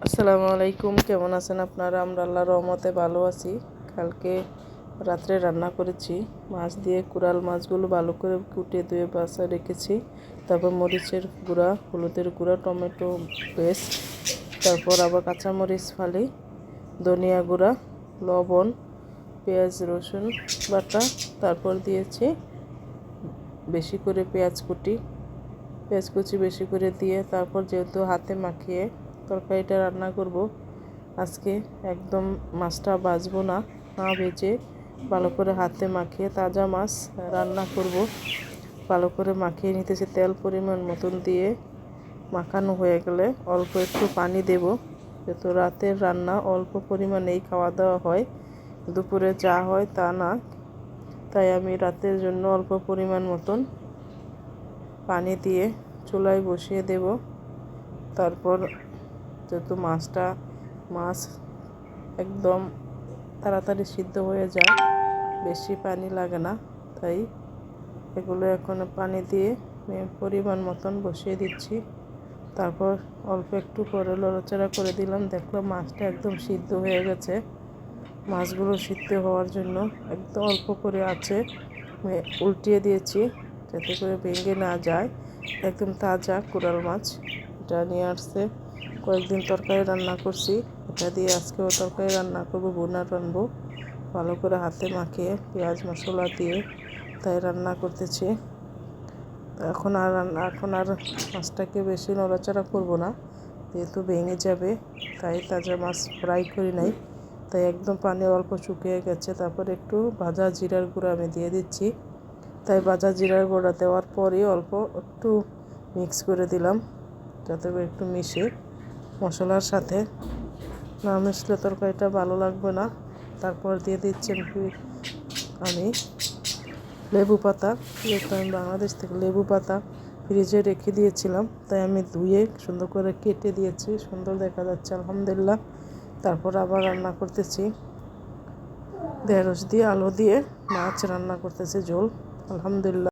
আসসালামু আলাইকুম, কেমন আছেন আপনারা? আমরা আল্লাহর রহমতে ভালো আছি। কালকে রাত্রে রান্না করেছি মাছ দিয়ে। কুড়াল মাছগুলো ভালো করে কুটে ধুয়ে বাছা রেখেছি। তারপর মরিচের গুঁড়া, হলুদের গুঁড়া, টমেটো পেস্ট, তারপর আবার কাঁচামরিচ ফালি, ধনিয়া গুঁড়া, লবণ, পেঁয়াজ রসুন বাটা, তারপর দিয়েছি বেশি করে পেঁয়াজ কুচি বেশি করে দিয়ে, তারপর যেহেতু হাতে মাখিয়ে তরকারিটা রান্না করব আজকে, একদম মাছটা ভাজবো না, ভেজে ভালো করে হাতে মাখিয়ে তাজা মাছ রান্না করব। ভালো করে মাখিয়ে নিতেছি, তেল পরিমাণ মতন দিয়ে। মাখানো হয়ে গেলে অল্প একটু পানি দেব, যেহেতু রাতের রান্না অল্প পরিমাণেই খাওয়া দাওয়া হয়, দুপুরে যা হয় তা না। তাই আমি রাতের জন্য অল্প পরিমাণ মতন পানি দিয়ে চুলায় বসিয়ে দেব। তারপর যেহেতু মাছ একদম তাড়াতাড়ি সিদ্ধ হয়ে যায়, বেশি পানি লাগে না, তাই এগুলো এখন পানি দিয়ে পরিমাণ মতন বসিয়ে দিচ্ছি। তারপর অল্প একটু করে লড়াচড়া করে দিলাম, দেখলাম মাছটা একদম সিদ্ধ হয়ে গেছে। মাছগুলো সিদ্ধ হওয়ার জন্য একদম অল্প করে আছে উল্টিয়ে দিয়েছি, যাতে করে ভেঙে না যায়। একদম তাজা কোরাল মাছ, এটা নিয়ে আসছে, কয়েকদিন তরকারি রান্না করছি, এটা দিয়ে আজকেও তরকারি রান্না করবো, বোনা রানবো। ভালো করে হাতে মাখিয়ে পেঁয়াজ মশলা দিয়ে তাই রান্না করতেছি। এখন আর মাছটাকে বেশি নড়াচড়া করব না, যেহেতু ভেঙে যাবে, তাই তাজা মাছ ফ্রাই করি নাই। তাই একদম পানি অল্প শুকিয়ে গেছে। তারপর একটু ভাজা জিরার গুঁড়া আমি দিয়ে দিচ্ছি। তাই ভাজা জিরার গুঁড়া দেওয়ার পরে অল্প একটু মিক্স করে দিলাম, যাতে একটু মিশে মশলার সাথে, না মিশলে তরকারিটা ভালো লাগবে না। তারপর দিয়ে দিচ্ছি আমি লেবু পাতা, যেহেতু আমি বাংলাদেশ থেকে লেবু পাতা ফ্রিজে রেখে দিয়েছিলাম, তাই আমি ধুয়ে সুন্দর করে কেটে দিয়েছি, সুন্দর দেখা যাচ্ছে আলহামদুলিল্লাহ। তারপর আবার রান্না করতেছি, ঢেঁড়স দিয়ে আলু দিয়ে মাছ রান্না করতেছি, ঝোল, আলহামদুলিল্লাহ।